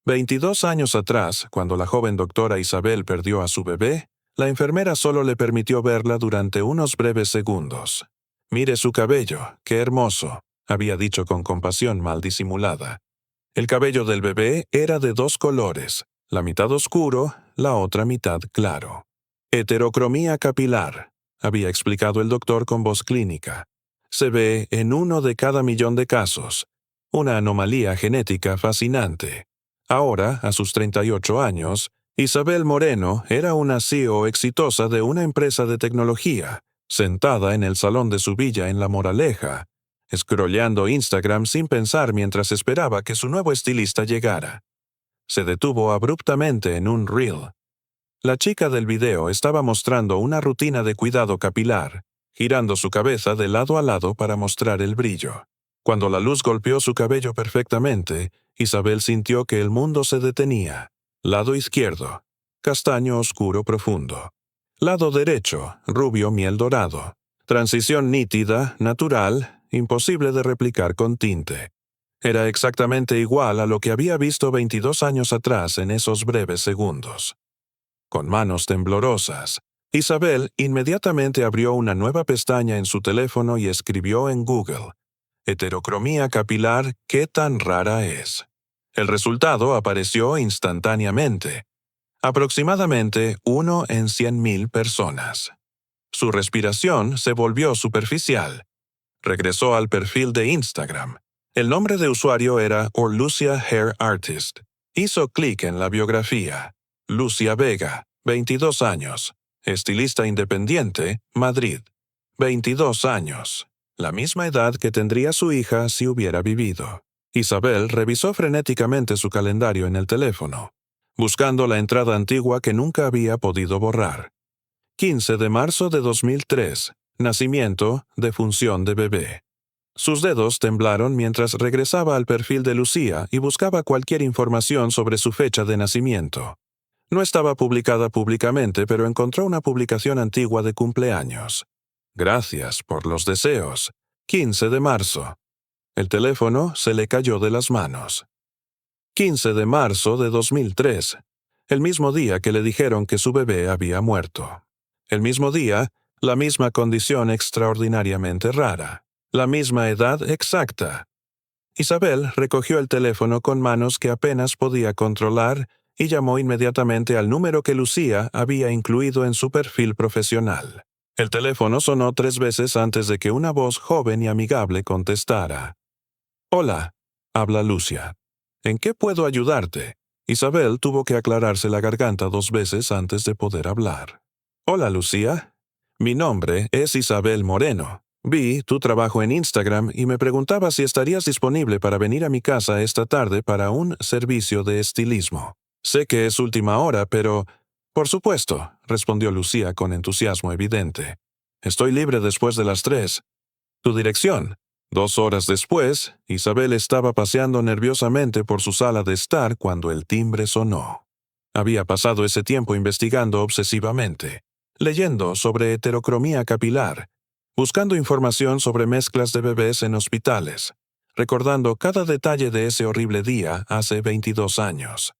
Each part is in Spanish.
22 años atrás, cuando la joven doctora Isabel perdió a su bebé, la enfermera solo le permitió verla durante unos breves segundos. «Mire su cabello, qué hermoso», había dicho con compasión mal disimulada. El cabello del bebé era de dos colores, la mitad oscuro, la otra mitad claro. Heterocromía capilar, había explicado el doctor con voz clínica. Se ve en 1 de cada millón de casos. Una anomalía genética fascinante. Ahora, a sus 38 años, Isabel Moreno era una CEO exitosa de una empresa de tecnología, sentada en el salón de su villa en La Moraleja, scrolleando Instagram sin pensar mientras esperaba que su nuevo estilista llegara. Se detuvo abruptamente en un reel. La chica del video estaba mostrando una rutina de cuidado capilar, girando su cabeza de lado a lado para mostrar el brillo. Cuando la luz golpeó su cabello perfectamente, Isabel sintió que el mundo se detenía. Lado izquierdo, castaño oscuro profundo. Lado derecho, rubio miel dorado. Transición nítida, natural, imposible de replicar con tinte. Era exactamente igual a lo que había visto 22 años atrás en esos breves segundos. Con manos temblorosas, Isabel inmediatamente abrió una nueva pestaña en su teléfono y escribió en Google: «Heterocromía capilar, ¿qué tan rara es?». El resultado apareció instantáneamente. Aproximadamente 1 en 100.000 personas. Su respiración se volvió superficial. Regresó al perfil de Instagram. El nombre de usuario era Orlucia Hair Artist. Hizo clic en la biografía. Lucia Vega, 22 años. Estilista independiente, Madrid. 22 años. La misma edad que tendría su hija si hubiera vivido. Isabel revisó frenéticamente su calendario en el teléfono, buscando la entrada antigua que nunca había podido borrar. 15 de marzo de 2003. Nacimiento, defunción de bebé. Sus dedos temblaron mientras regresaba al perfil de Lucía y buscaba cualquier información sobre su fecha de nacimiento. No estaba publicada públicamente, pero encontró una publicación antigua de cumpleaños. «Gracias por los deseos. 15 de marzo». El teléfono se le cayó de las manos. 15 de marzo de 2003. El mismo día que le dijeron que su bebé había muerto. El mismo día, la misma condición extraordinariamente rara. La misma edad exacta. Isabel recogió el teléfono con manos que apenas podía controlar y llamó inmediatamente al número que Lucía había incluido en su perfil profesional. El teléfono sonó 3 veces antes de que una voz joven y amigable contestara. «Hola», habla Lucia. «¿En qué puedo ayudarte?». Isabel tuvo que aclararse la garganta 2 veces antes de poder hablar. «Hola, Lucía. Mi nombre es Isabel Moreno. Vi tu trabajo en Instagram y me preguntaba si estarías disponible para venir a mi casa esta tarde para un servicio de estilismo. Sé que es última hora, pero...». «Por supuesto», respondió Lucía con entusiasmo evidente. «Estoy libre después de las 3. ¿Tu dirección?». 2 horas después, Isabel estaba paseando nerviosamente por su sala de estar cuando el timbre sonó. Había pasado ese tiempo investigando obsesivamente, leyendo sobre heterocromía capilar, buscando información sobre mezclas de bebés en hospitales, recordando cada detalle de ese horrible día hace 22 años.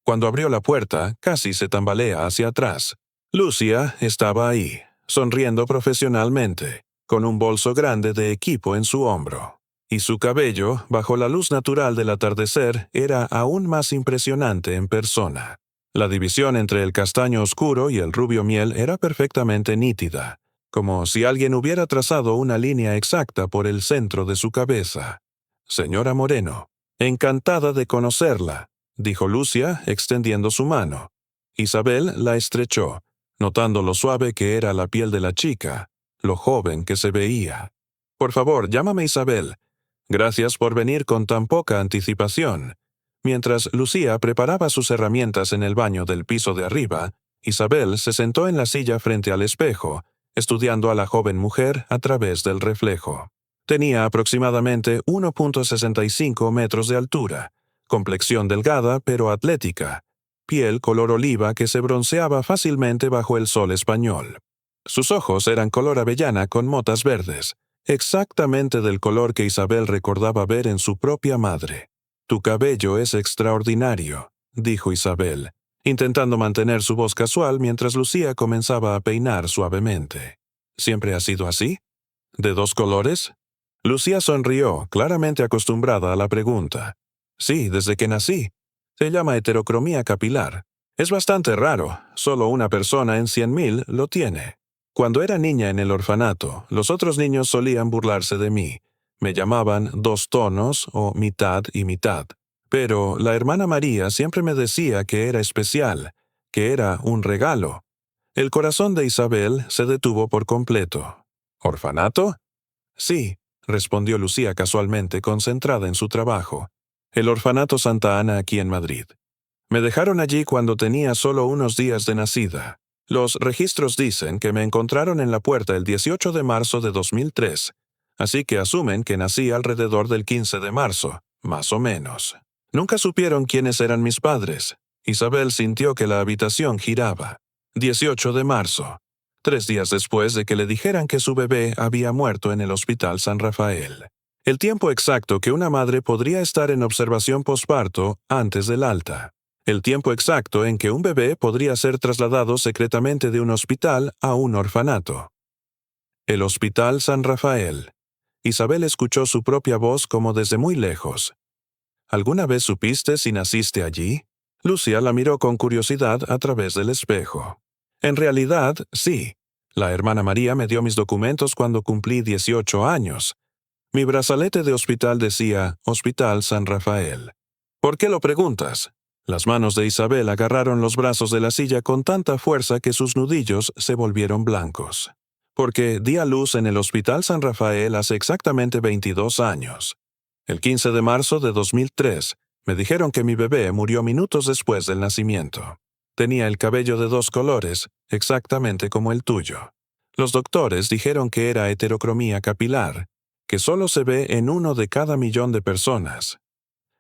Cuando abrió la puerta, casi se tambalea hacia atrás. Lucia estaba ahí, sonriendo profesionalmente, con un bolso grande de equipo en su hombro. Y su cabello, bajo la luz natural del atardecer, era aún más impresionante en persona. La división entre el castaño oscuro y el rubio miel era perfectamente nítida, como si alguien hubiera trazado una línea exacta por el centro de su cabeza. «Señora Moreno, encantada de conocerla», dijo Lucia, extendiendo su mano. Isabel la estrechó, notando lo suave que era la piel de la chica, lo joven que se veía. «Por favor, llámame Isabel. Gracias por venir con tan poca anticipación». Mientras Lucía preparaba sus herramientas en el baño del piso de arriba, Isabel se sentó en la silla frente al espejo, estudiando a la joven mujer a través del reflejo. Tenía aproximadamente 1.65 metros de altura, complexión delgada pero atlética, piel color oliva que se bronceaba fácilmente bajo el sol español. Sus ojos eran color avellana con motas verdes, exactamente del color que Isabel recordaba ver en su propia madre. Tu cabello es extraordinario, dijo Isabel, intentando mantener su voz casual mientras Lucía comenzaba a peinar suavemente. ¿Siempre ha sido así? ¿De dos colores? Lucía sonrió, claramente acostumbrada a la pregunta. Sí, desde que nací. Se llama heterocromía capilar. Es bastante raro, solo una persona en 100.000 lo tiene. Cuando era niña en el orfanato, los otros niños solían burlarse de mí. Me llamaban dos tonos o mitad y mitad. Pero la hermana María siempre me decía que era especial, que era un regalo. El corazón de Isabel se detuvo por completo. ¿Orfanato? Sí, respondió Lucía casualmente, concentrada en su trabajo. El orfanato Santa Ana aquí en Madrid. Me dejaron allí cuando tenía solo unos días de nacida. Los registros dicen que me encontraron en la puerta el 18 de marzo de 2003, así que asumen que nací alrededor del 15 de marzo, más o menos. Nunca supieron quiénes eran mis padres. Isabel sintió que la habitación giraba. 18 de marzo, 3 días después de que le dijeran que su bebé había muerto en el Hospital San Rafael. El tiempo exacto que una madre podría estar en observación posparto antes del alta. El tiempo exacto en que un bebé podría ser trasladado secretamente de un hospital a un orfanato. El Hospital San Rafael. Isabel escuchó su propia voz como desde muy lejos. ¿Alguna vez supiste si naciste allí? Lucía la miró con curiosidad a través del espejo. En realidad, sí. La hermana María me dio mis documentos cuando cumplí 18 años. Mi brazalete de hospital decía Hospital San Rafael. ¿Por qué lo preguntas? Las manos de Isabel agarraron los brazos de la silla con tanta fuerza que sus nudillos se volvieron blancos. Porque di a luz en el Hospital San Rafael hace exactamente 22 años. El 15 de marzo de 2003, me dijeron que mi bebé murió minutos después del nacimiento. Tenía el cabello de dos colores, exactamente como el tuyo. Los doctores dijeron que era heterocromía capilar, que solo se ve en 1 de cada 1.000.000 de personas.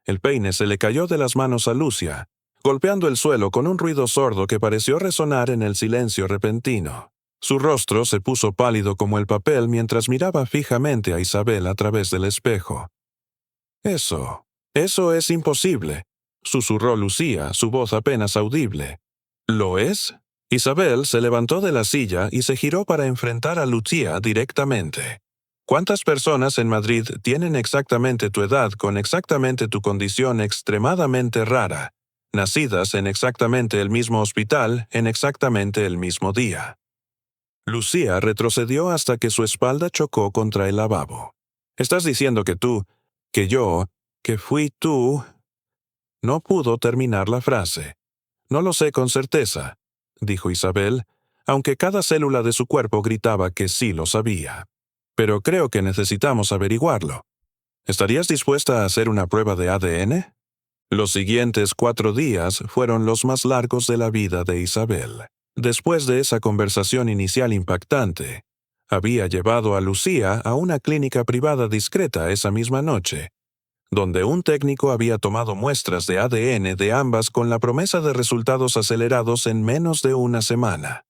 El peine se le cayó de las manos a Lucía, golpeando el suelo con un ruido sordo que pareció resonar en el silencio repentino. Su rostro se puso pálido como el papel mientras miraba fijamente a Isabel a través del espejo. Eso es imposible, susurró Lucía, su voz apenas audible. ¿Lo es? Isabel se levantó de la silla y se giró para enfrentar a Lucía directamente. ¿Cuántas personas en Madrid tienen exactamente tu edad con exactamente tu condición extremadamente rara, nacidas en exactamente el mismo hospital en exactamente el mismo día? Lucía retrocedió hasta que su espalda chocó contra el lavabo. ¿Estás diciendo que tú, que yo, que fui tú? No pudo terminar la frase. No lo sé con certeza, dijo Isabel, aunque cada célula de su cuerpo gritaba que sí lo sabía. Pero creo que necesitamos averiguarlo. ¿Estarías dispuesta a hacer una prueba de ADN? Los siguientes 4 días fueron los más largos de la vida de Isabel. Después de esa conversación inicial impactante, había llevado a Lucía a una clínica privada discreta esa misma noche, donde un técnico había tomado muestras de ADN de ambas con la promesa de resultados acelerados en menos de una semana.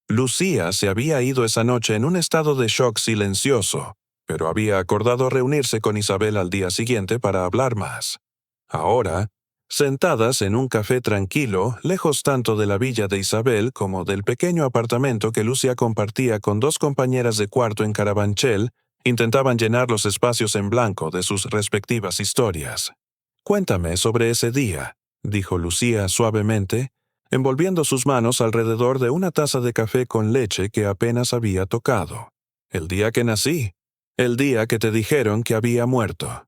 Lucía se había ido esa noche en un estado de shock silencioso, pero había acordado reunirse con Isabel al día siguiente para hablar más. Ahora, sentadas en un café tranquilo, lejos tanto de la villa de Isabel como del pequeño apartamento que Lucía compartía con 2 compañeras de cuarto en Carabanchel, intentaban llenar los espacios en blanco de sus respectivas historias. «Cuéntame sobre ese día», dijo Lucía suavemente, envolviendo sus manos alrededor de una taza de café con leche que apenas había tocado. «El día que nací. El día que te dijeron que había muerto».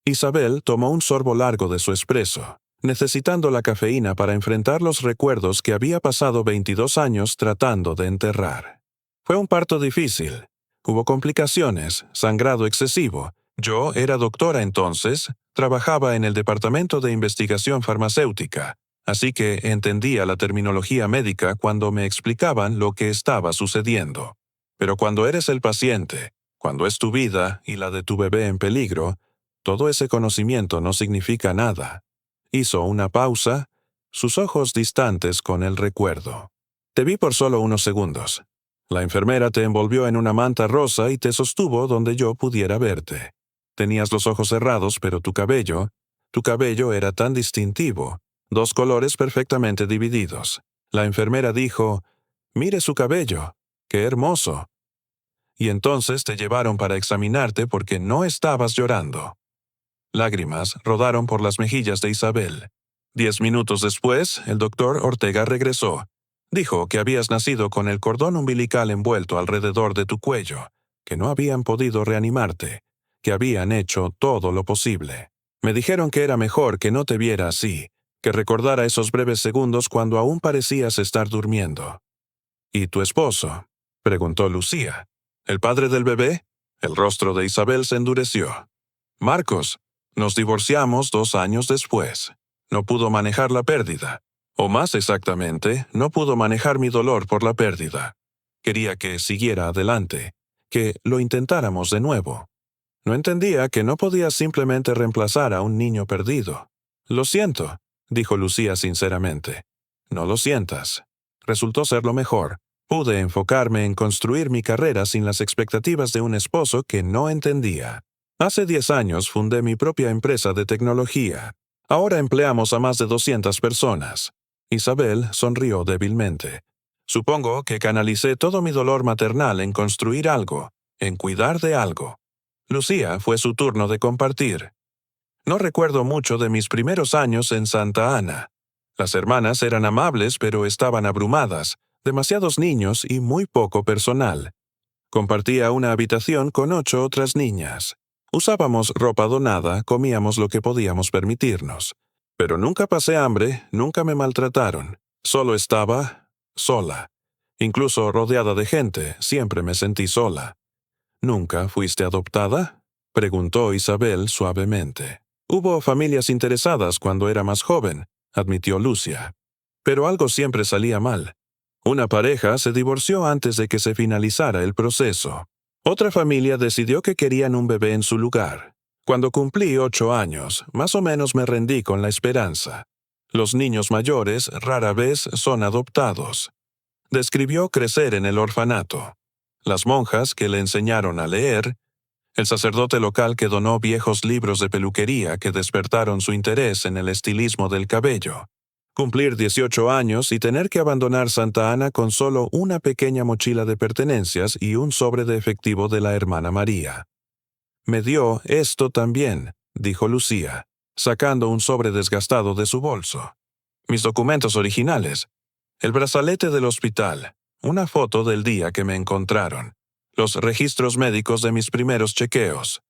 Isabel tomó un sorbo largo de su espresso, necesitando la cafeína para enfrentar los recuerdos que había pasado 22 años tratando de enterrar. Fue un parto difícil. Hubo complicaciones, sangrado excesivo. Yo era doctora entonces, trabajaba en el Departamento de Investigación Farmacéutica, así que entendía la terminología médica cuando me explicaban lo que estaba sucediendo. Pero cuando eres el paciente, cuando es tu vida y la de tu bebé en peligro, todo ese conocimiento no significa nada. Hizo una pausa, sus ojos distantes con el recuerdo. Te vi por solo unos segundos. La enfermera te envolvió en una manta rosa y te sostuvo donde yo pudiera verte. Tenías los ojos cerrados, pero tu cabello, Tu cabello era tan distintivo, 2 colores perfectamente divididos. La enfermera dijo, «Mire su cabello, qué hermoso». Y entonces te llevaron para examinarte porque no estabas llorando. Lágrimas rodaron por las mejillas de Isabel. 10 minutos después, el doctor Ortega regresó. Dijo que habías nacido con el cordón umbilical envuelto alrededor de tu cuello, que no habían podido reanimarte, que habían hecho todo lo posible. Me dijeron que era mejor que no te viera así, que recordara esos breves segundos cuando aún parecías estar durmiendo. ¿Y tu esposo?, preguntó Lucía. ¿El padre del bebé? El rostro de Isabel se endureció. Marcos, nos divorciamos 2 años después. No pudo manejar la pérdida. O más exactamente, no pudo manejar mi dolor por la pérdida. Quería que siguiera adelante, que lo intentáramos de nuevo. No entendía que no podía simplemente reemplazar a un niño perdido. Lo siento, dijo Lucía sinceramente. No lo sientas. Resultó ser lo mejor. Pude enfocarme en construir mi carrera sin las expectativas de un esposo que no entendía. Hace 10 años fundé mi propia empresa de tecnología. Ahora empleamos a más de 200 personas. Isabel sonrió débilmente. Supongo que canalicé todo mi dolor maternal en construir algo, en cuidar de algo. Lucía, fue su turno de compartir. No recuerdo mucho de mis primeros años en Santa Ana. Las hermanas eran amables pero estaban abrumadas, demasiados niños y muy poco personal. Compartía una habitación con 8 otras niñas. Usábamos ropa donada, comíamos lo que podíamos permitirnos. Pero nunca pasé hambre, nunca me maltrataron. Solo estaba sola. Incluso rodeada de gente, siempre me sentí sola. ¿Nunca fuiste adoptada?, preguntó Isabel suavemente. Hubo familias interesadas cuando era más joven, admitió Lucia. Pero algo siempre salía mal. Una pareja se divorció antes de que se finalizara el proceso. Otra familia decidió que querían un bebé en su lugar. Cuando cumplí 8 años, más o menos me rendí con la esperanza. Los niños mayores rara vez son adoptados. Describió crecer en el orfanato. Las monjas que le enseñaron a leer, el sacerdote local que donó viejos libros de peluquería que despertaron su interés en el estilismo del cabello. Cumplir 18 años y tener que abandonar Santa Ana con solo una pequeña mochila de pertenencias y un sobre de efectivo de la hermana María. «Me dio esto también», dijo Lucía, sacando un sobre desgastado de su bolso. «Mis documentos originales, el brazalete del hospital, una foto del día que me encontraron, los registros médicos de mis primeros chequeos».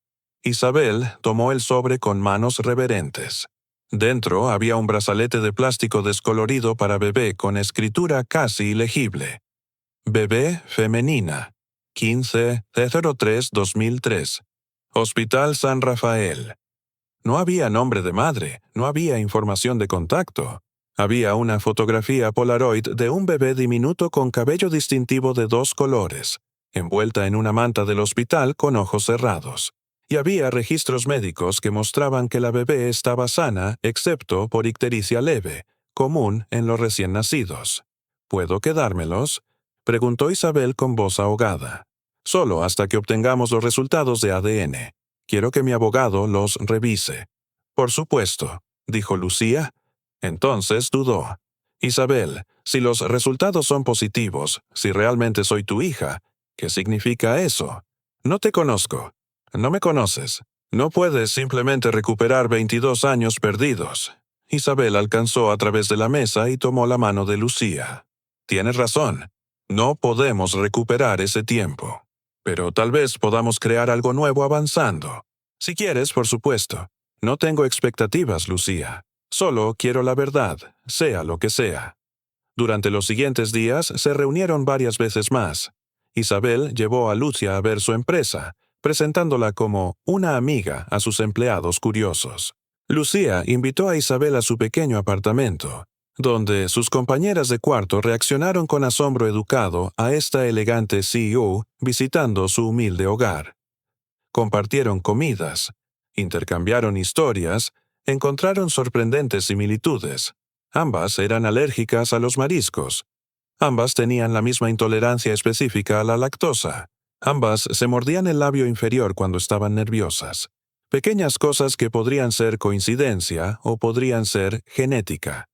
Isabel tomó el sobre con manos reverentes. Dentro había un brazalete de plástico descolorido para bebé con escritura casi ilegible. Bebé femenina, 15/03/2003. Hospital San Rafael. No había nombre de madre, no había información de contacto. Había una fotografía Polaroid de un bebé diminuto con cabello distintivo de 2 colores, envuelta en una manta del hospital con ojos cerrados. Y había registros médicos que mostraban que la bebé estaba sana, excepto por ictericia leve, común en los recién nacidos. ¿Puedo quedármelos?, preguntó Isabel con voz ahogada. Solo hasta que obtengamos los resultados de ADN. Quiero que mi abogado los revise. Por supuesto, dijo Lucía. Entonces dudó. Isabel, si los resultados son positivos, si realmente soy tu hija, ¿qué significa eso? No te conozco. No me conoces. No puedes simplemente recuperar 22 años perdidos. Isabel alcanzó a través de la mesa y tomó la mano de Lucía. Tienes razón. No podemos recuperar ese tiempo. Pero tal vez podamos crear algo nuevo avanzando. Si quieres, por supuesto. No tengo expectativas, Lucía. Solo quiero la verdad, sea lo que sea. Durante los siguientes días se reunieron varias veces más. Isabel llevó a Lucia a ver su empresa, presentándola como una amiga a sus empleados curiosos. Lucía invitó a Isabel a su pequeño apartamento, donde sus compañeras de cuarto reaccionaron con asombro educado a esta elegante CEO visitando su humilde hogar. Compartieron comidas, intercambiaron historias, encontraron sorprendentes similitudes. Ambas eran alérgicas a los mariscos. Ambas tenían la misma intolerancia específica a la lactosa. Ambas se mordían el labio inferior cuando estaban nerviosas. Pequeñas cosas que podrían ser coincidencia o podrían ser genética.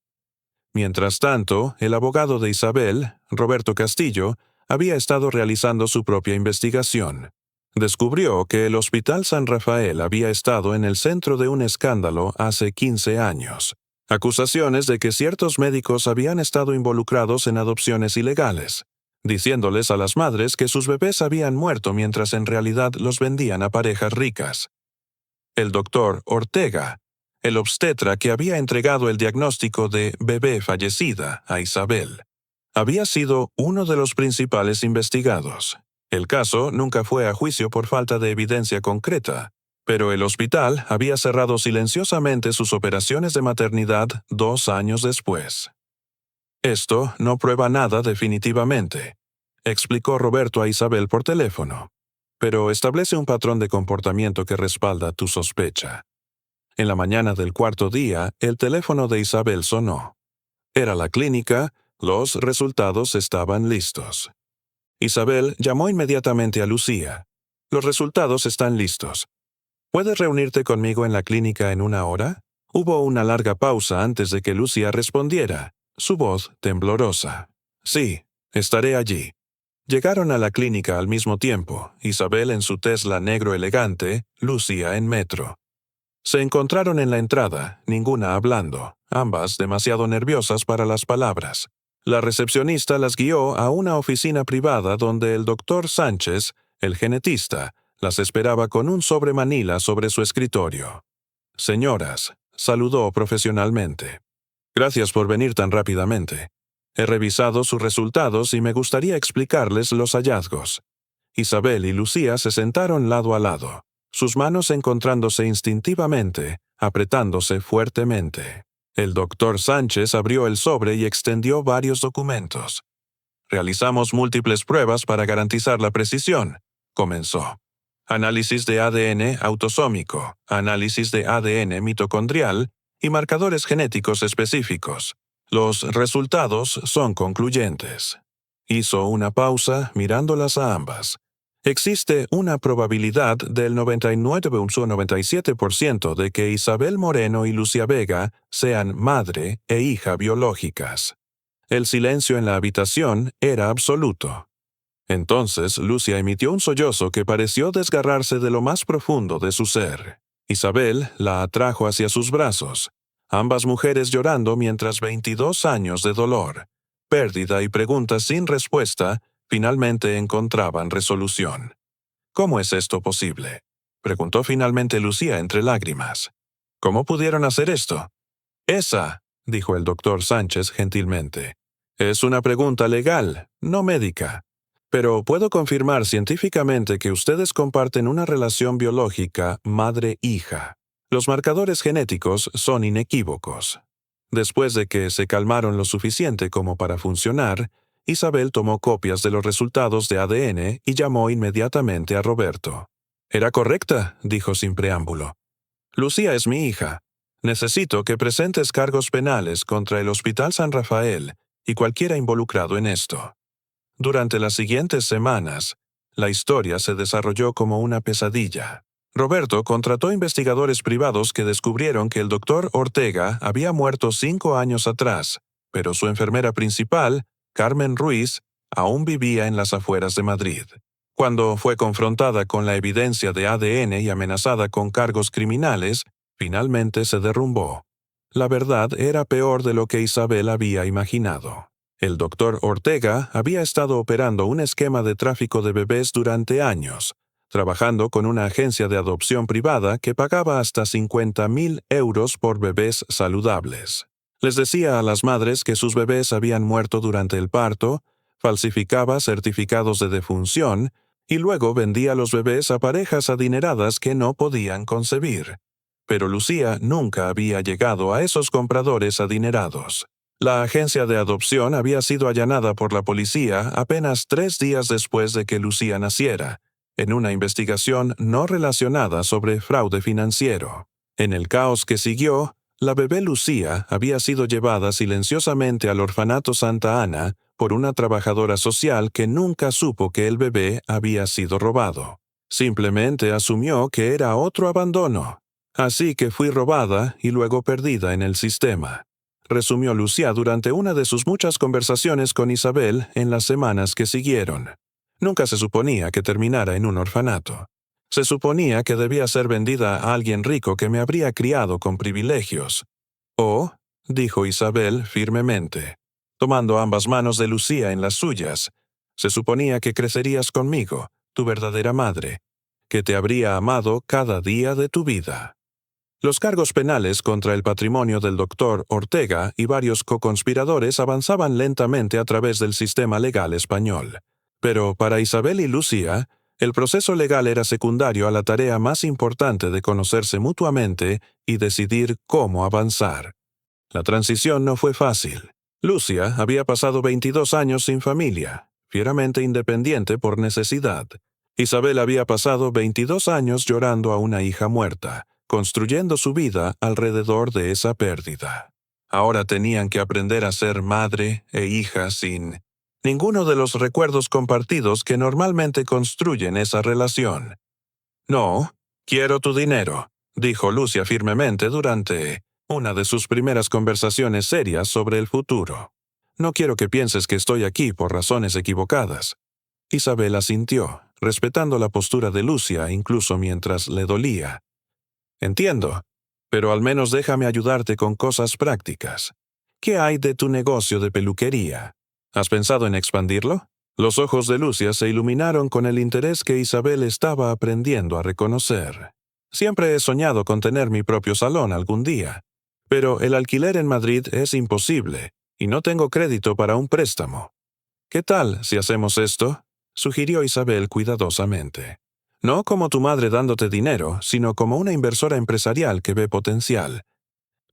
Mientras tanto, el abogado de Isabel, Roberto Castillo, había estado realizando su propia investigación. Descubrió que el Hospital San Rafael había estado en el centro de un escándalo hace 15 años. Acusaciones de que ciertos médicos habían estado involucrados en adopciones ilegales, diciéndoles a las madres que sus bebés habían muerto mientras en realidad los vendían a parejas ricas. El doctor Ortega, el obstetra que había entregado el diagnóstico de bebé fallecida a Isabel, había sido uno de los principales investigados. El caso nunca fue a juicio por falta de evidencia concreta, pero el hospital había cerrado silenciosamente sus operaciones de maternidad 2 años después. Esto no prueba nada definitivamente, explicó Roberto a Isabel por teléfono, pero establece un patrón de comportamiento que respalda tu sospecha. En la mañana del cuarto día, el teléfono de Isabel sonó. Era la clínica, los resultados estaban listos. Isabel llamó inmediatamente a Lucía. Los resultados están listos. ¿Puedes reunirte conmigo en la clínica en 1 hora? Hubo una larga pausa antes de que Lucía respondiera, su voz temblorosa. Sí, estaré allí. Llegaron a la clínica al mismo tiempo, Isabel en su Tesla negro elegante, Lucía en metro. Se encontraron en la entrada, ninguna hablando, ambas demasiado nerviosas para las palabras. La recepcionista las guió a una oficina privada donde el doctor Sánchez, el genetista, las esperaba con un sobre manila sobre su escritorio. Señoras, saludó profesionalmente. Gracias por venir tan rápidamente. He revisado sus resultados y me gustaría explicarles los hallazgos. Isabel y Lucía se sentaron lado a lado, sus manos encontrándose instintivamente, apretándose fuertemente. El doctor Sánchez abrió el sobre y extendió varios documentos. Realizamos múltiples pruebas para garantizar la precisión, comenzó. Análisis de ADN autosómico, análisis de ADN mitocondrial y marcadores genéticos específicos. Los resultados son concluyentes. Hizo una pausa mirándolas a ambas. Existe una probabilidad del 99,97% de que Isabel Moreno y Lucía Vega sean madre e hija biológicas. El silencio en la habitación era absoluto. Entonces Lucía emitió un sollozo que pareció desgarrarse de lo más profundo de su ser. Isabel la atrajo hacia sus brazos, ambas mujeres llorando mientras 22 años de dolor, pérdida y preguntas sin respuesta finalmente encontraban resolución. ¿Cómo es esto posible?, preguntó finalmente Lucía entre lágrimas. ¿Cómo pudieron hacer esto? Esa, dijo el doctor Sánchez gentilmente, es una pregunta legal, no médica. Pero puedo confirmar científicamente que ustedes comparten una relación biológica madre-hija. Los marcadores genéticos son inequívocos. Después de que se calmaron lo suficiente como para funcionar, Isabel tomó copias de los resultados de ADN y llamó inmediatamente a Roberto. «Era correcta», dijo sin preámbulo. «Lucía es mi hija. Necesito que presentes cargos penales contra el Hospital San Rafael y cualquiera involucrado en esto». Durante las siguientes semanas, la historia se desarrolló como una pesadilla. Roberto contrató investigadores privados que descubrieron que el doctor Ortega había muerto 5 años atrás, pero su enfermera principal, Carmen Ruiz, aún vivía en las afueras de Madrid. Cuando fue confrontada con la evidencia de ADN y amenazada con cargos criminales, finalmente se derrumbó. La verdad era peor de lo que Isabel había imaginado. El doctor Ortega había estado operando un esquema de tráfico de bebés durante años, trabajando con una agencia de adopción privada que pagaba hasta 50.000 euros por bebés saludables. Les decía a las madres que sus bebés habían muerto durante el parto, falsificaba certificados de defunción y luego vendía los bebés a parejas adineradas que no podían concebir. Pero Lucía nunca había llegado a esos compradores adinerados. La agencia de adopción había sido allanada por la policía apenas 3 días después de que Lucía naciera, en una investigación no relacionada sobre fraude financiero. En el caos que siguió, la bebé Lucía había sido llevada silenciosamente al orfanato Santa Ana por una trabajadora social que nunca supo que el bebé había sido robado. Simplemente asumió que era otro abandono. Así que fui robada y luego perdida en el sistema, resumió Lucía durante una de sus muchas conversaciones con Isabel en las semanas que siguieron. Nunca se suponía que terminara en un orfanato. Se suponía que debía ser vendida a alguien rico que me habría criado con privilegios. «Oh», dijo Isabel firmemente, tomando ambas manos de Lucía en las suyas, «se suponía que crecerías conmigo, tu verdadera madre, que te habría amado cada día de tu vida». Los cargos penales contra el patrimonio del doctor Ortega y varios coconspiradores avanzaban lentamente a través del sistema legal español. Pero para Isabel y Lucía, el proceso legal era secundario a la tarea más importante de conocerse mutuamente y decidir cómo avanzar. La transición no fue fácil. Lucía había pasado 22 años sin familia, fieramente independiente por necesidad. Isabel había pasado 22 años llorando a una hija muerta, construyendo su vida alrededor de esa pérdida. Ahora tenían que aprender a ser madre e hija sin ninguno de los recuerdos compartidos que normalmente construyen esa relación. «No, quiero tu dinero», dijo Lucía firmemente durante una de sus primeras conversaciones serias sobre el futuro. «No quiero que pienses que estoy aquí por razones equivocadas». Isabel asintió, respetando la postura de Lucía incluso mientras le dolía. «Entiendo, pero al menos déjame ayudarte con cosas prácticas. ¿Qué hay de tu negocio de peluquería? ¿Has pensado en expandirlo?» Los ojos de Lucía se iluminaron con el interés que Isabel estaba aprendiendo a reconocer. «Siempre he soñado con tener mi propio salón algún día, pero el alquiler en Madrid es imposible y no tengo crédito para un préstamo. ¿Qué tal si hacemos esto?», sugirió Isabel cuidadosamente. «No como tu madre dándote dinero, sino como una inversora empresarial que ve potencial.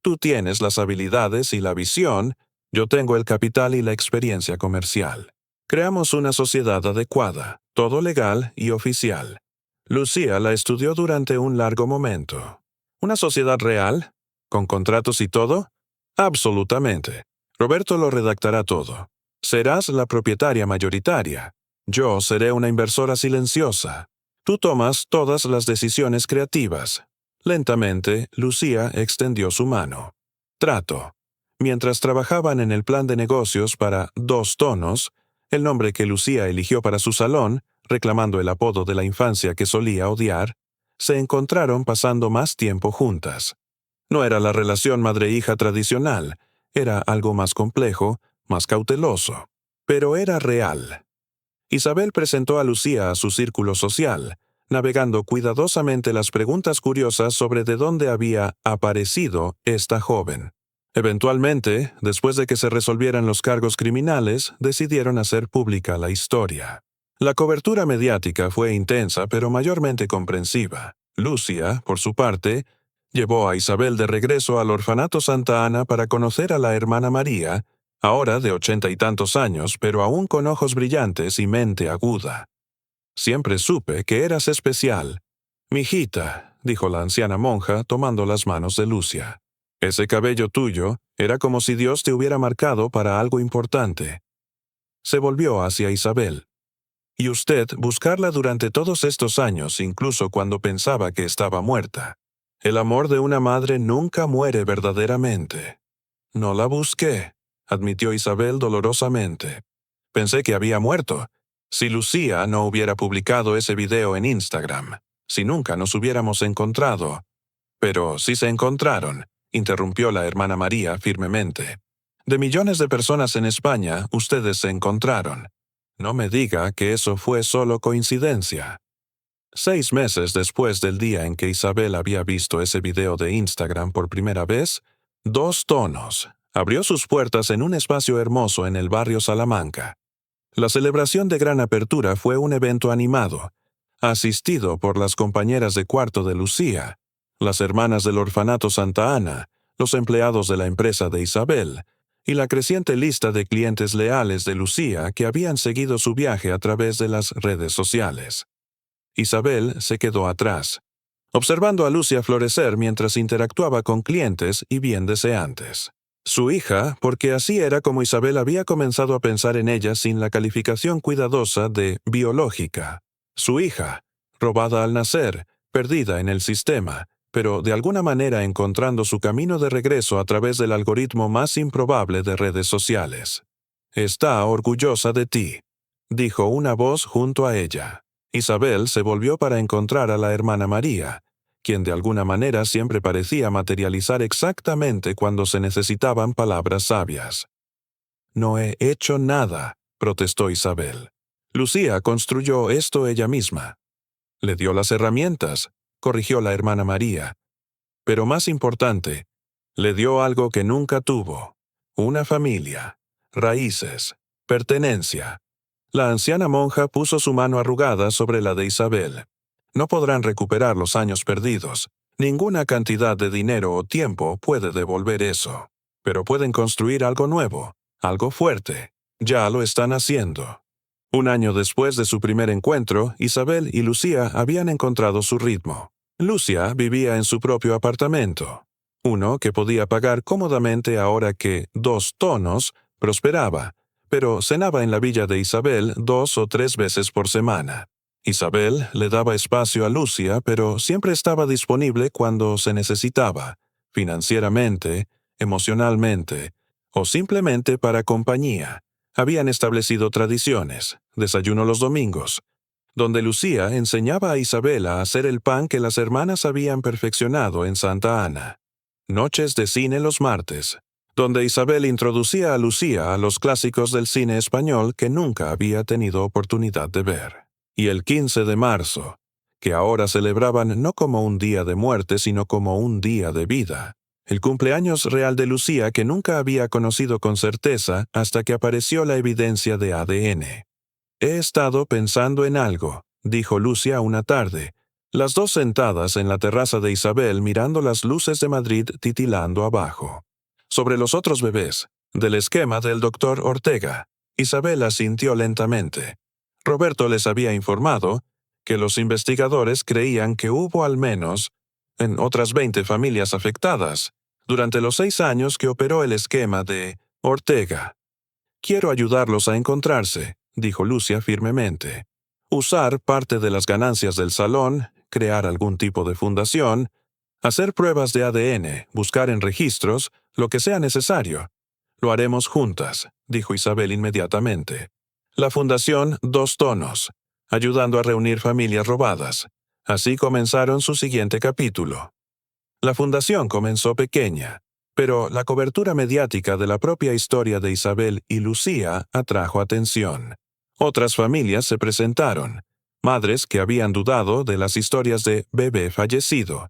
Tú tienes las habilidades y la visión, yo tengo el capital y la experiencia comercial. Creamos una sociedad adecuada, todo legal y oficial». Lucía la estudió durante un largo momento. «¿Una sociedad real? ¿Con contratos y todo?» «Absolutamente. Roberto lo redactará todo. Serás la propietaria mayoritaria. Yo seré una inversora silenciosa. Tú tomas todas las decisiones creativas». Lentamente, Lucía extendió su mano. «Trato». Mientras trabajaban en el plan de negocios para Dos Tonos, el nombre que Lucía eligió para su salón, reclamando el apodo de la infancia que solía odiar, se encontraron pasando más tiempo juntas. No era la relación madre-hija tradicional, era algo más complejo, más cauteloso, pero era real. Isabel presentó a Lucía a su círculo social, navegando cuidadosamente las preguntas curiosas sobre de dónde había aparecido esta joven. Eventualmente, después de que se resolvieran los cargos criminales, decidieron hacer pública la historia. La cobertura mediática fue intensa pero mayormente comprensiva. Lucía, por su parte, llevó a Isabel de regreso al orfanato Santa Ana para conocer a la hermana María, ahora de 80 y tantos años, pero aún con ojos brillantes y mente aguda. «Siempre supe que eras especial. Mijita», dijo la anciana monja tomando las manos de Lucía. «Ese cabello tuyo era como si Dios te hubiera marcado para algo importante». Se volvió hacia Isabel. «Y usted buscarla durante todos estos años, incluso cuando pensaba que estaba muerta. El amor de una madre nunca muere verdaderamente». «No la busqué», admitió Isabel dolorosamente. «Pensé que había muerto. Si Lucía no hubiera publicado ese video en Instagram, si nunca nos hubiéramos encontrado». «Pero sí se encontraron», interrumpió la hermana María firmemente. «De millones de personas en España, ustedes se encontraron. No me diga que eso fue solo coincidencia». 6 meses después del día en que Isabel había visto ese video de Instagram por primera vez, Dos Tonos abrió sus puertas en un espacio hermoso en el barrio Salamanca. La celebración de gran apertura fue un evento animado, asistido por las compañeras de cuarto de Lucía, las hermanas del orfanato Santa Ana, los empleados de la empresa de Isabel, y la creciente lista de clientes leales de Lucía que habían seguido su viaje a través de las redes sociales. Isabel se quedó atrás, observando a Lucía florecer mientras interactuaba con clientes y bien deseantes. Su hija, porque así era como Isabel había comenzado a pensar en ella sin la calificación cuidadosa de biológica. Su hija, robada al nacer, perdida en el sistema, pero de alguna manera encontrando su camino de regreso a través del algoritmo más improbable de redes sociales. «Está orgullosa de ti», dijo una voz junto a ella. Isabel se volvió para encontrar a la hermana María, quien de alguna manera siempre parecía materializar exactamente cuando se necesitaban palabras sabias. «No he hecho nada», protestó Isabel. «Lucía construyó esto ella misma». «Le dio las herramientas», corrigió la hermana María. «Pero más importante, le dio algo que nunca tuvo: una familia, raíces, pertenencia». La anciana monja puso su mano arrugada sobre la de Isabel. «No podrán recuperar los años perdidos. Ninguna cantidad de dinero o tiempo puede devolver eso. Pero pueden construir algo nuevo, algo fuerte. Ya lo están haciendo». Un año después de su primer encuentro, Isabel y Lucía habían encontrado su ritmo. Lucía vivía en su propio apartamento, uno que podía pagar cómodamente ahora que 2 tonos prosperaba, pero cenaba en la villa de Isabel 2 o 3 veces por semana. Isabel le daba espacio a Lucía, pero siempre estaba disponible cuando se necesitaba, financieramente, emocionalmente, o simplemente para compañía. Habían establecido tradiciones: desayuno los domingos, donde Lucía enseñaba a Isabel a hacer el pan que las hermanas habían perfeccionado en Santa Ana; noches de cine los martes, donde Isabel introducía a Lucía a los clásicos del cine español que nunca había tenido oportunidad de ver; y el 15 de marzo, que ahora celebraban no como un día de muerte, sino como un día de vida, el cumpleaños real de Lucía que nunca había conocido con certeza hasta que apareció la evidencia de ADN. «He estado pensando en algo», dijo Lucía una tarde, las dos sentadas en la terraza de Isabel mirando las luces de Madrid titilando abajo. «Sobre los otros bebés, del esquema del doctor Ortega». Isabel asintió lentamente. Roberto les había informado que los investigadores creían que hubo al menos en otras 20 familias afectadas durante los 6 años que operó el esquema de Ortega. «Quiero ayudarlos a encontrarse», dijo Lucía firmemente. «Usar parte de las ganancias del salón, crear algún tipo de fundación, hacer pruebas de ADN, buscar en registros, lo que sea necesario. Lo haremos juntas», dijo Isabel inmediatamente. «La Fundación 2 Tonos, ayudando a reunir familias robadas». Así comenzaron su siguiente capítulo. La fundación comenzó pequeña, pero la cobertura mediática de la propia historia de Isabel y Lucía atrajo atención. Otras familias se presentaron, madres que habían dudado de las historias de bebé fallecido,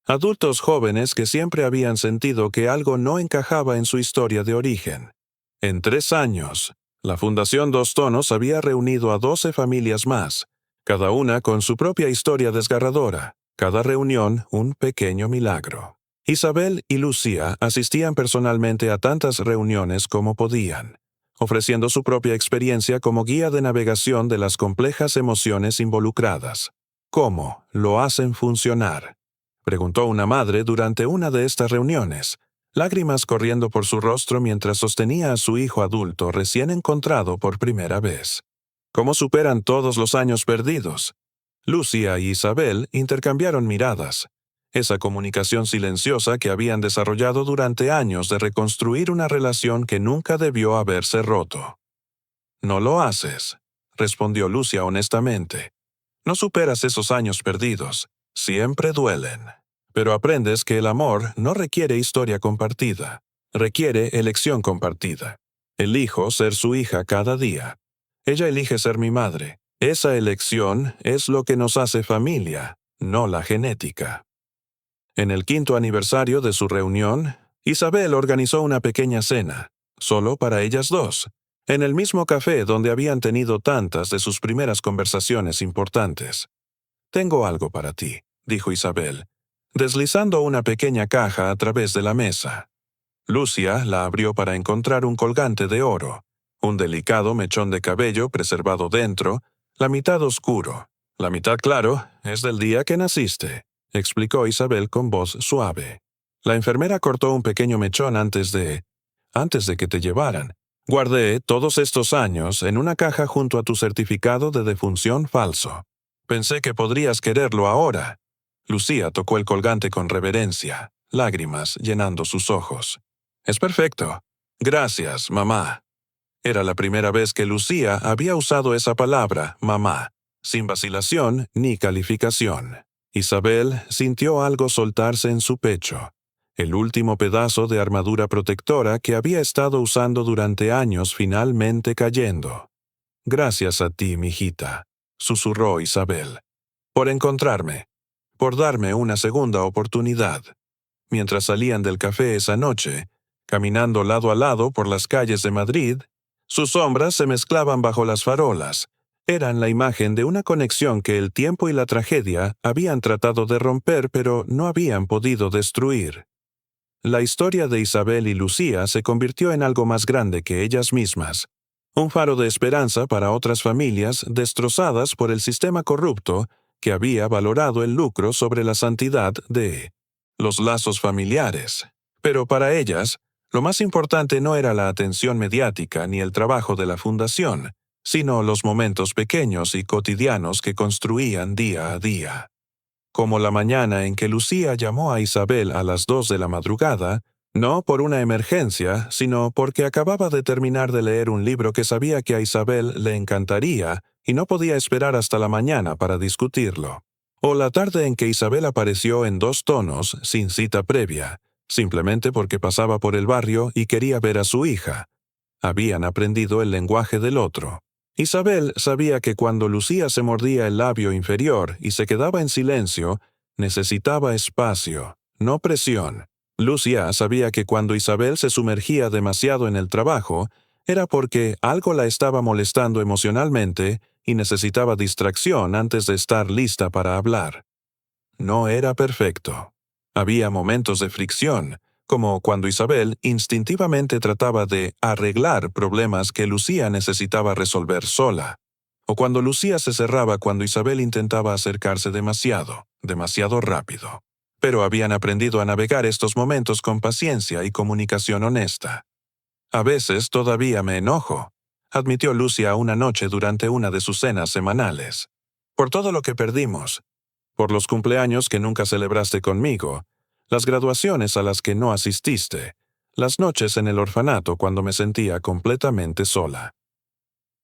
adultos jóvenes que siempre habían sentido que algo no encajaba en su historia de origen. En 3 años, la Fundación 2 Tonos había reunido a 12 familias más, cada una con su propia historia desgarradora, cada reunión un pequeño milagro. Isabel y Lucía asistían personalmente a tantas reuniones como podían, ofreciendo su propia experiencia como guía de navegación de las complejas emociones involucradas. «¿Cómo lo hacen funcionar?», preguntó una madre durante una de estas reuniones, lágrimas corriendo por su rostro mientras sostenía a su hijo adulto recién encontrado por primera vez. «¿Cómo superan todos los años perdidos?». Lucía y Isabel intercambiaron miradas, esa comunicación silenciosa que habían desarrollado durante años de reconstruir una relación que nunca debió haberse roto. «No lo haces», respondió Lucía honestamente. «No superas esos años perdidos. Siempre duelen. Pero aprendes que el amor no requiere historia compartida. Requiere elección compartida. Elijo ser su hija cada día. Ella elige ser mi madre. Esa elección es lo que nos hace familia, no la genética». En el 5º aniversario de su reunión, Isabel organizó una pequeña cena, solo para ellas dos, en el mismo café donde habían tenido tantas de sus primeras conversaciones importantes. «Tengo algo para ti», dijo Isabel, deslizando una pequeña caja a través de la mesa. Lucía la abrió para encontrar un colgante de oro, un delicado mechón de cabello preservado dentro, la mitad oscuro. «La mitad claro es del día que naciste», explicó Isabel con voz suave. «La enfermera cortó un pequeño mechón antes de que te llevaran. Guardé todos estos años en una caja junto a tu certificado de defunción falso». Pensé que podrías quererlo ahora. Lucía tocó el colgante con reverencia, lágrimas llenando sus ojos. Es perfecto. Gracias, mamá. Era la primera vez que Lucía había usado esa palabra, mamá, sin vacilación ni calificación. Isabel sintió algo soltarse en su pecho, el último pedazo de armadura protectora que había estado usando durante años finalmente cayendo. Gracias a ti, mijita, susurró Isabel, por encontrarme, por darme una segunda oportunidad. Mientras salían del café esa noche, caminando lado a lado por las calles de Madrid, sus sombras se mezclaban bajo las farolas. Eran la imagen de una conexión que el tiempo y la tragedia habían tratado de romper pero no habían podido destruir. La historia de Isabel y Lucía se convirtió en algo más grande que ellas mismas, un faro de esperanza para otras familias destrozadas por el sistema corrupto que había valorado el lucro sobre la santidad de los lazos familiares. Pero para ellas, lo más importante no era la atención mediática ni el trabajo de la fundación, sino los momentos pequeños y cotidianos que construían día a día. Como la mañana en que Lucía llamó a Isabel a las 2 de la madrugada, no por una emergencia, sino porque acababa de terminar de leer un libro que sabía que a Isabel le encantaría y no podía esperar hasta la mañana para discutirlo. O la tarde en que Isabel apareció en 2 tonos, sin cita previa, simplemente porque pasaba por el barrio y quería ver a su hija. Habían aprendido el lenguaje del otro. Isabel sabía que cuando Lucía se mordía el labio inferior y se quedaba en silencio, necesitaba espacio, no presión. Lucía sabía que cuando Isabel se sumergía demasiado en el trabajo, era porque algo la estaba molestando emocionalmente y necesitaba distracción antes de estar lista para hablar. No era perfecto. Había momentos de fricción, como cuando Isabel instintivamente trataba de arreglar problemas que Lucía necesitaba resolver sola, o cuando Lucía se cerraba cuando Isabel intentaba acercarse demasiado rápido. Pero habían aprendido a navegar estos momentos con paciencia y comunicación honesta. A veces todavía me enojo, admitió Lucía una noche durante una de sus cenas semanales. Por todo lo que perdimos, por los cumpleaños que nunca celebraste conmigo, las graduaciones a las que no asististe, las noches en el orfanato cuando me sentía completamente sola.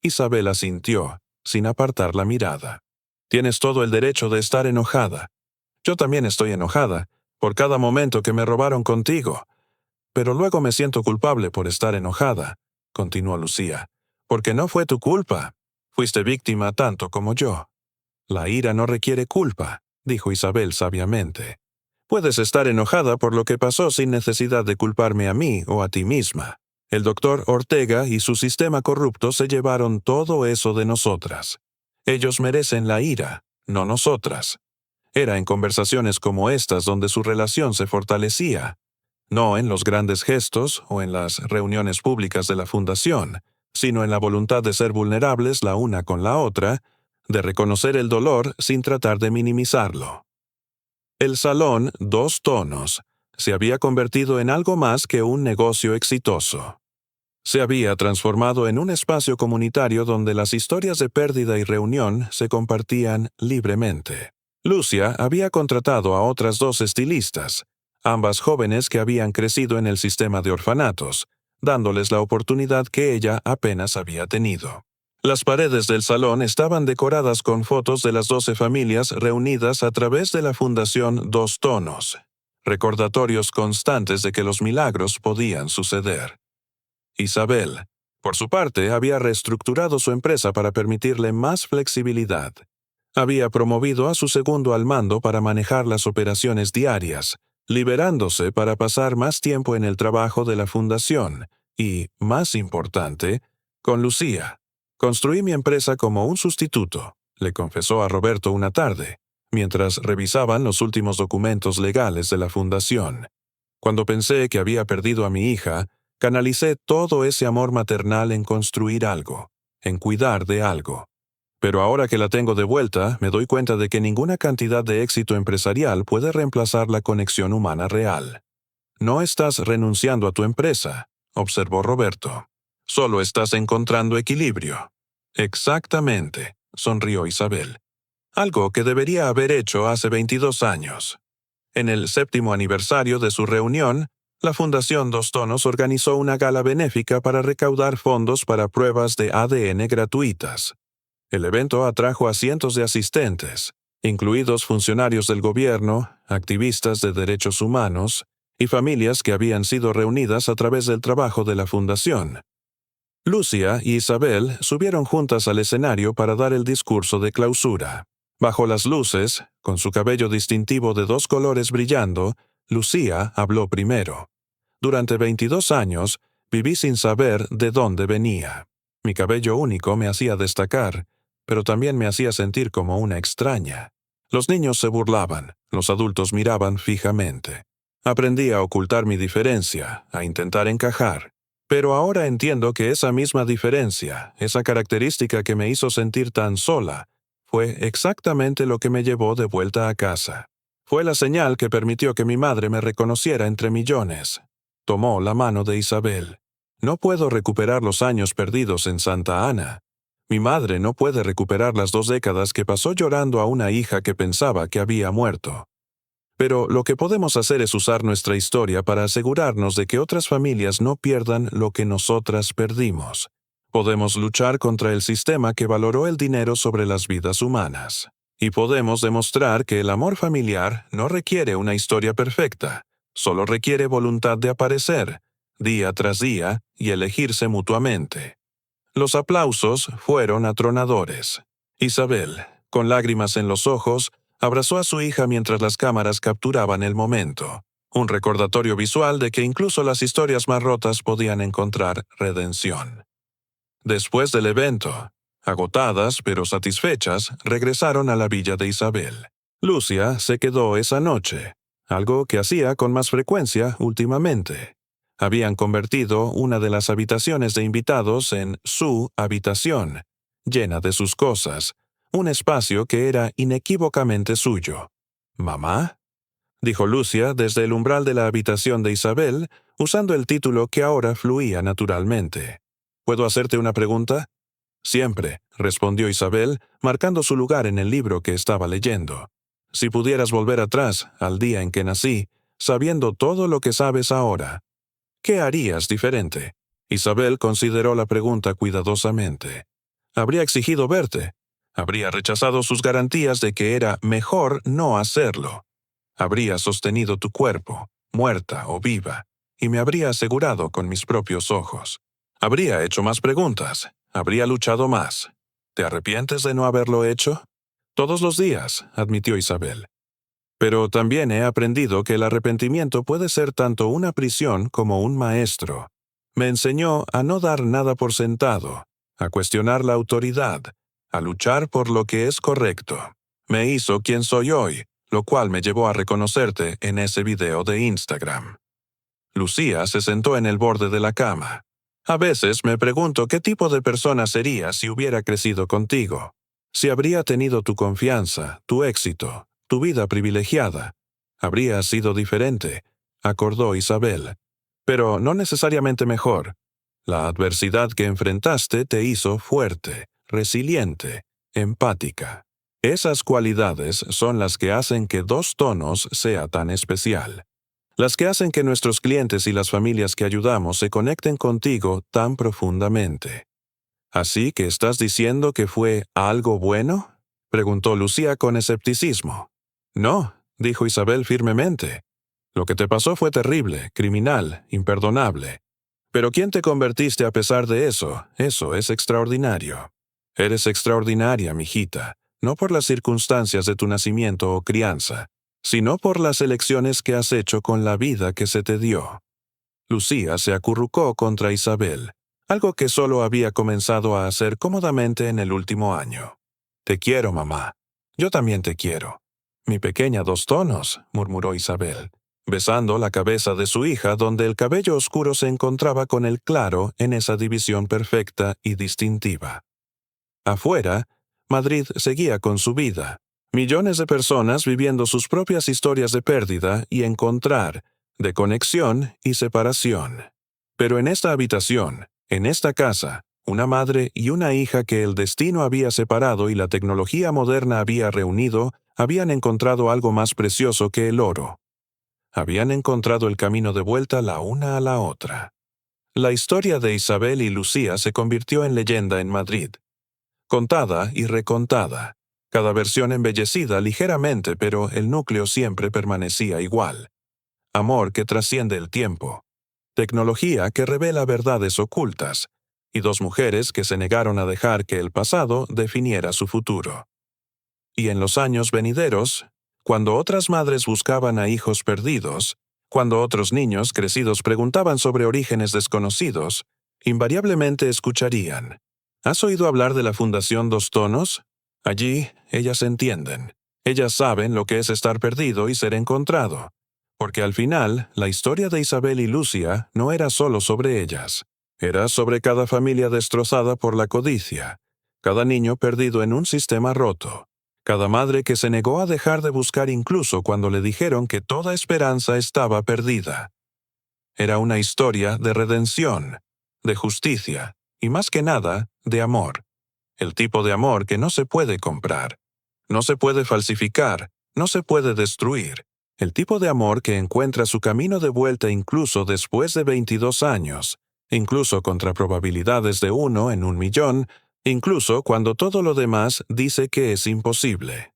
Isabel asintió, sin apartar la mirada. Tienes todo el derecho de estar enojada. Yo también estoy enojada, por cada momento que me robaron contigo. Pero luego me siento culpable por estar enojada, continuó Lucía, porque no fue tu culpa. Fuiste víctima tanto como yo. La ira no requiere culpa, dijo Isabel sabiamente. Puedes estar enojada por lo que pasó sin necesidad de culparme a mí o a ti misma. El doctor Ortega y su sistema corrupto se llevaron todo eso de nosotras. Ellos merecen la ira, no nosotras. Era en conversaciones como estas donde su relación se fortalecía, no en los grandes gestos o en las reuniones públicas de la fundación, sino en la voluntad de ser vulnerables la una con la otra, de reconocer el dolor sin tratar de minimizarlo. El salón 2 tonos se había convertido en algo más que un negocio exitoso. Se había transformado en un espacio comunitario donde las historias de pérdida y reunión se compartían libremente. Lucia había contratado a otras 2 estilistas, ambas jóvenes que habían crecido en el sistema de orfanatos, dándoles la oportunidad que ella apenas había tenido. Las paredes del salón estaban decoradas con fotos de las 12 familias reunidas a través de la Fundación 2 Tonos, recordatorios constantes de que los milagros podían suceder. Isabel, por su parte, había reestructurado su empresa para permitirle más flexibilidad. Había promovido a su segundo al mando para manejar las operaciones diarias, liberándose para pasar más tiempo en el trabajo de la fundación y, más importante, con Lucía. Construí mi empresa como un sustituto, le confesó a Roberto una tarde, mientras revisaban los últimos documentos legales de la fundación. Cuando pensé que había perdido a mi hija, canalicé todo ese amor maternal en construir algo, en cuidar de algo. Pero ahora que la tengo de vuelta, me doy cuenta de que ninguna cantidad de éxito empresarial puede reemplazar la conexión humana real. No estás renunciando a tu empresa, observó Roberto. Solo estás encontrando equilibrio. Exactamente, sonrió Isabel. algo que debería haber hecho hace 22 años. En el 7º aniversario de su reunión, la Fundación Dos Tonos organizó una gala benéfica para recaudar fondos para pruebas de ADN gratuitas. El evento atrajo a cientos de asistentes, incluidos funcionarios del gobierno, activistas de derechos humanos y familias que habían sido reunidas a través del trabajo de la Fundación. Lucia y Isabel subieron juntas al escenario para dar el discurso de clausura. Bajo las luces, con su cabello distintivo de 2 colores brillando, Lucía habló primero. Durante 22 años, viví sin saber de dónde venía. Mi cabello único me hacía destacar, pero también me hacía sentir como una extraña. Los niños se burlaban, los adultos miraban fijamente. Aprendí a ocultar mi diferencia, a intentar encajar. Pero ahora entiendo que esa misma diferencia, esa característica que me hizo sentir tan sola, fue exactamente lo que me llevó de vuelta a casa. Fue la señal que permitió que mi madre me reconociera entre millones. Tomó la mano de Isabel. No puedo recuperar los años perdidos en Santa Ana. Mi madre no puede recuperar las 2 décadas que pasó llorando a una hija que pensaba que había muerto. Pero lo que podemos hacer es usar nuestra historia para asegurarnos de que otras familias no pierdan lo que nosotras perdimos. Podemos luchar contra el sistema que valoró el dinero sobre las vidas humanas. Y podemos demostrar que el amor familiar no requiere una historia perfecta, solo requiere voluntad de aparecer, día tras día, y elegirse mutuamente. Los aplausos fueron atronadores. Isabel, con lágrimas en los ojos, abrazó a su hija mientras las cámaras capturaban el momento. Un recordatorio visual de que incluso las historias más rotas podían encontrar redención. Después del evento, agotadas pero satisfechas, regresaron a la villa de Isabel. Lucia se quedó esa noche, algo que hacía con más frecuencia últimamente. Habían convertido una de las habitaciones de invitados en su habitación, llena de sus cosas, un espacio que era inequívocamente suyo. «¿Mamá?», dijo Lucia desde el umbral de la habitación de Isabel, usando el título que ahora fluía naturalmente. «¿Puedo hacerte una pregunta?» «Siempre», respondió Isabel, marcando su lugar en el libro que estaba leyendo. «Si pudieras volver atrás, al día en que nací, sabiendo todo lo que sabes ahora, ¿qué harías diferente?» Isabel consideró la pregunta cuidadosamente. «Habría exigido verte. Habría rechazado sus garantías de que era mejor no hacerlo. Habría sostenido tu cuerpo, muerta o viva, y me habría asegurado con mis propios ojos. Habría hecho más preguntas. Habría luchado más. ¿Te arrepientes de no haberlo hecho?» «Todos los días», admitió Isabel. «Pero también he aprendido que el arrepentimiento puede ser tanto una prisión como un maestro. Me enseñó a no dar nada por sentado, a cuestionar la autoridad, a luchar por lo que es correcto. Me hizo quien soy hoy, lo cual me llevó a reconocerte en ese video de Instagram». Lucía se sentó en el borde de la cama. «A veces me pregunto qué tipo de persona sería si hubiera crecido contigo. Si habría tenido tu confianza, tu éxito, tu vida privilegiada. Habría sido diferente», acordó Isabel. «Pero no necesariamente mejor. La adversidad que enfrentaste te hizo fuerte, resiliente, empática. Esas cualidades son las que hacen que Dos Tonos sea tan especial. Las que hacen que nuestros clientes y las familias que ayudamos se conecten contigo tan profundamente». «¿Así que estás diciendo que fue algo bueno?», preguntó Lucía con escepticismo. «No», dijo Isabel firmemente. «Lo que te pasó fue terrible, criminal, imperdonable. Pero ¿quién te convertiste a pesar de eso? Eso es extraordinario. Eres extraordinaria, mijita, no por las circunstancias de tu nacimiento o crianza, sino por las elecciones que has hecho con la vida que se te dio». Lucía se acurrucó contra Isabel, algo que solo había comenzado a hacer cómodamente en el último año. «Te quiero, mamá. Yo también te quiero. Mi pequeña Dos Tonos», murmuró Isabel, besando la cabeza de su hija donde el cabello oscuro se encontraba con el claro en esa división perfecta y distintiva. Afuera, Madrid seguía con su vida. Millones de personas viviendo sus propias historias de pérdida y encontrar, de conexión y separación. Pero en esta habitación, en esta casa, Una madre y una hija que el destino había separado y la tecnología moderna había reunido, habían encontrado algo más precioso que el oro. Habían encontrado el camino de vuelta la una a la otra. La historia de Isabel y Lucía se convirtió en leyenda en Madrid. Contada y recontada, cada versión embellecida ligeramente, pero el núcleo siempre permanecía igual. Amor que trasciende el tiempo. Tecnología que revela verdades ocultas. Y dos mujeres que se negaron a dejar que el pasado definiera su futuro. Y en los años venideros, cuando otras madres buscaban a hijos perdidos, cuando otros niños crecidos preguntaban sobre orígenes desconocidos, invariablemente escucharían: ¿has oído hablar de la Fundación Dos Tonos? Allí, ellas entienden. Ellas saben lo que es estar perdido y ser encontrado. Porque al final, la historia de Isabel y Lucía no era solo sobre ellas. Era sobre cada familia destrozada por la codicia, cada niño perdido en un sistema roto, cada madre que se negó a dejar de buscar incluso cuando le dijeron que toda esperanza estaba perdida. Era una historia de redención, de justicia y más que nada, de amor. El tipo de amor que no se puede comprar, no se puede falsificar, no se puede destruir. El tipo de amor que encuentra su camino de vuelta incluso después de 22 años, incluso contra probabilidades de 1 en 1.000.000, incluso cuando todo lo demás dice que es imposible.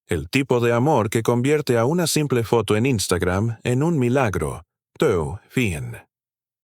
El tipo de amor que convierte a una simple foto en Instagram en un milagro. Fin.